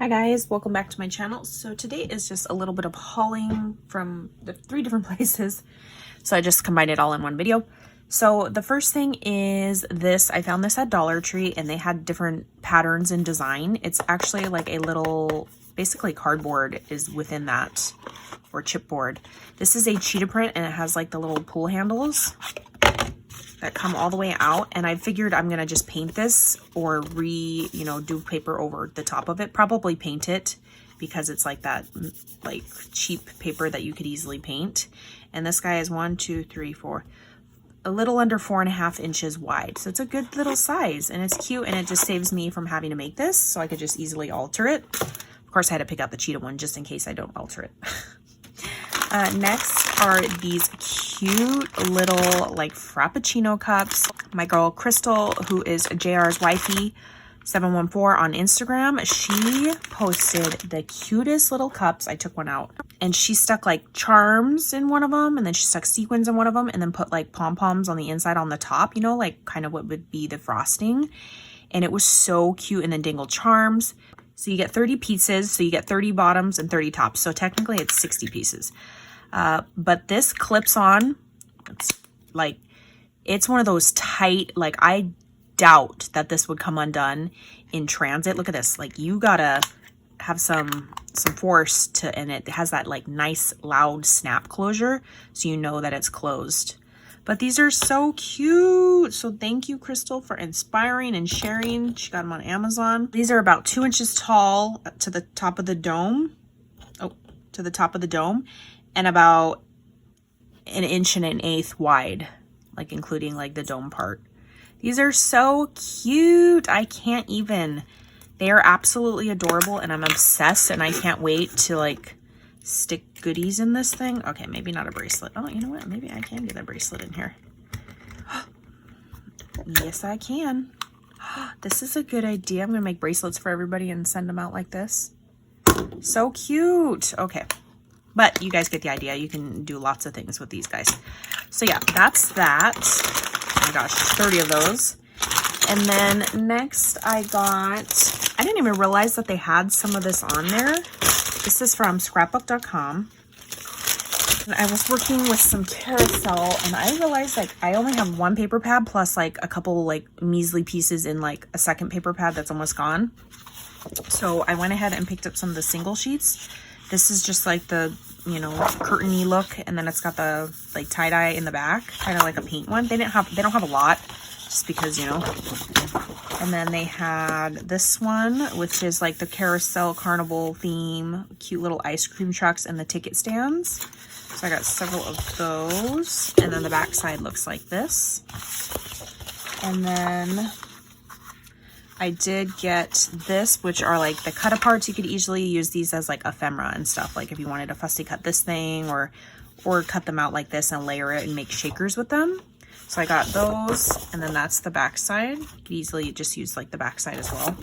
Hi guys, welcome back to my channel. So today is just a little bit of hauling from the 3 different places. So I just combined it all in one video. So the first thing is this. I found this at Dollar Tree and they had different patterns and design. It's actually like a little, basically cardboard is within that, or chipboard. This is a cheetah print and it has like the little pull handles that come all the way out, and I figured I'm gonna just paint this or do paper over the top of it. Probably paint it because it's like that like cheap paper that you could easily paint. And this guy is 1, 2, 3, 4, a little under 4.5 inches wide. So it's a good little size and it's cute, and it just saves me from having to make this, so I could just easily alter it. Of course, I had to pick out the cheetah one just in case I don't alter it. Next are these cute little like Frappuccino cups. My girl Crystal, who is JR's wifey 714 on Instagram, she posted the cutest little cups. I took one out and she stuck like charms in one of them, and then she stuck sequins in one of them, and then put like pom-poms on the inside on the top, you know, like kind of what would be the frosting. And it was so cute. And then dangled charms. So you get 30 pieces, so you get 30 bottoms and 30 tops. So technically it's 60 pieces. But this clips on. It's one of those tight, like I doubt that this would come undone in transit. Look at this. Like you gotta have some force to, and it has that like nice loud snap closure, so you know that it's closed. But these are so cute. So thank you, Crystal, for inspiring and sharing. She got them on Amazon. These are about 2 inches tall to the top of the dome. Oh, to the top of the dome. And about 1 1/8 inches wide, like including like the dome part. These are so cute. I can't even. They are absolutely adorable, and I'm obsessed, and I can't wait to like stick goodies in this thing. Okay, maybe not a bracelet. Oh, you know what? Maybe I can get a bracelet in here. Yes, I can. This is a good idea. I'm gonna make bracelets for everybody and send them out like this. So cute. Okay. But you guys get the idea. You can do lots of things with these guys. So yeah, that's that. Oh my gosh, 30 of those. And then next I didn't even realize that they had some of this on there. This is from scrapbook.com. And I was working with some Carousel, and I realized like I only have 1 paper pad plus like a couple like measly pieces in like a second paper pad that's almost gone. So I went ahead and picked up some of the single sheets. This is just like the, curtain-y look, and then it's got the like tie-dye in the back, kind of like a paint one. They don't have a lot, just because, And then they had this one, which is like the Carousel Carnival theme, cute little ice cream trucks and the ticket stands. So I got several of those. And then the back side looks like this. And then I did get this, which are like the cut aparts. You could easily use these as like ephemera and stuff. Like if you wanted to fussy cut this thing, or cut them out like this and layer it and make shakers with them. So I got those, and then that's the back side. You could easily just use like the back side as well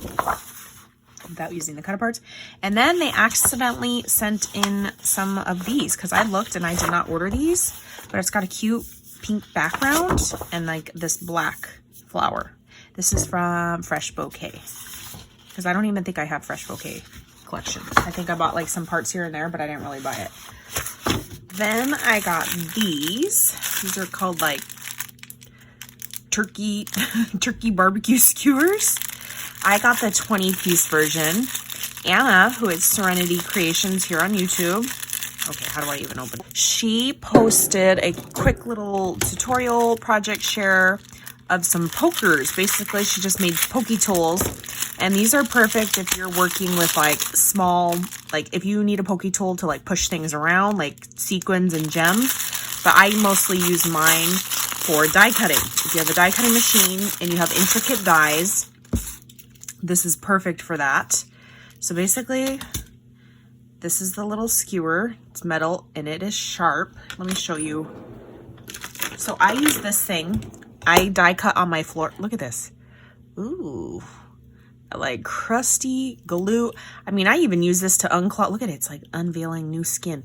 without using the cut aparts. And then they accidentally sent in some of these, because I looked and I did not order these, but it's got a cute pink background and like this black flower. This is from Fresh Bouquet, because I don't even think I have Fresh Bouquet collection. I think I bought like some parts here and there, but I didn't really buy it. Then I got these. These are called like turkey barbecue skewers. I got the 20-piece version. Anna, who is Serenity Creations here on YouTube. Okay, how do I even open it? She posted a quick little tutorial project share of some pokers. Basically, she just made pokey tools, and these are perfect if you're working with like small, like if you need a pokey tool to like push things around, like sequins and gems. But I mostly use mine for die cutting. If you have a die cutting machine and you have intricate dies, this is perfect for that. So basically, this is the little skewer. It's metal and it is sharp. Let me show you. So I use this thing. I die cut on my floor. Look at this. Ooh, like crusty glue. I mean, I even use this to unclog. Look at it. It's like unveiling new skin.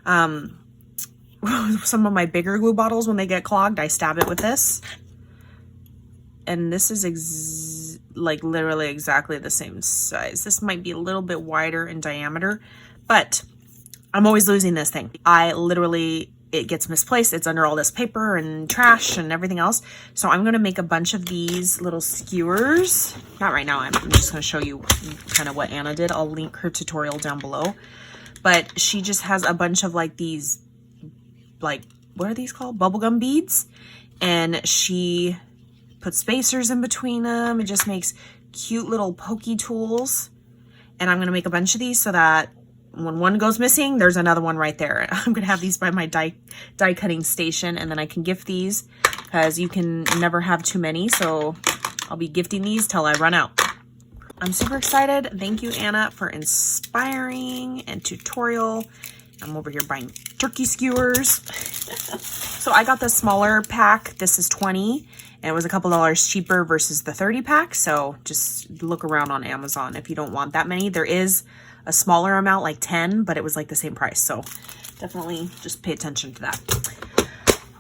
Some of my bigger glue bottles, when they get clogged, I stab it with this. And this is like literally exactly the same size. This might be a little bit wider in diameter, but I'm always losing this thing. I literally, it gets misplaced. It's under all this paper and trash and everything else. So I'm going to make a bunch of these little skewers. Not right now. I'm just going to show you kind of what Anna did. I'll link her tutorial down below. But she just has a bunch of like these, like, what are these called? Bubblegum beads. And she puts spacers in between them. It just makes cute little pokey tools. And I'm going to make a bunch of these so that when one goes missing, there's another one right there. I'm going to have these by my die cutting station, and then I can gift these because you can never have too many. So I'll be gifting these till I run out. I'm super excited. Thank you, Anna, for inspiring and tutorial. I'm over here buying turkey skewers. So I got the smaller pack. This is 20, and it was a couple dollars cheaper versus the 30 pack. So just look around on Amazon if you don't want that many. There is a smaller amount, like 10, but it was like the same price. So definitely just pay attention to that.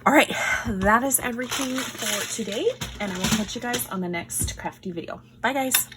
All right, that is everything for today, and I will catch you guys on the next crafty video. Bye, guys.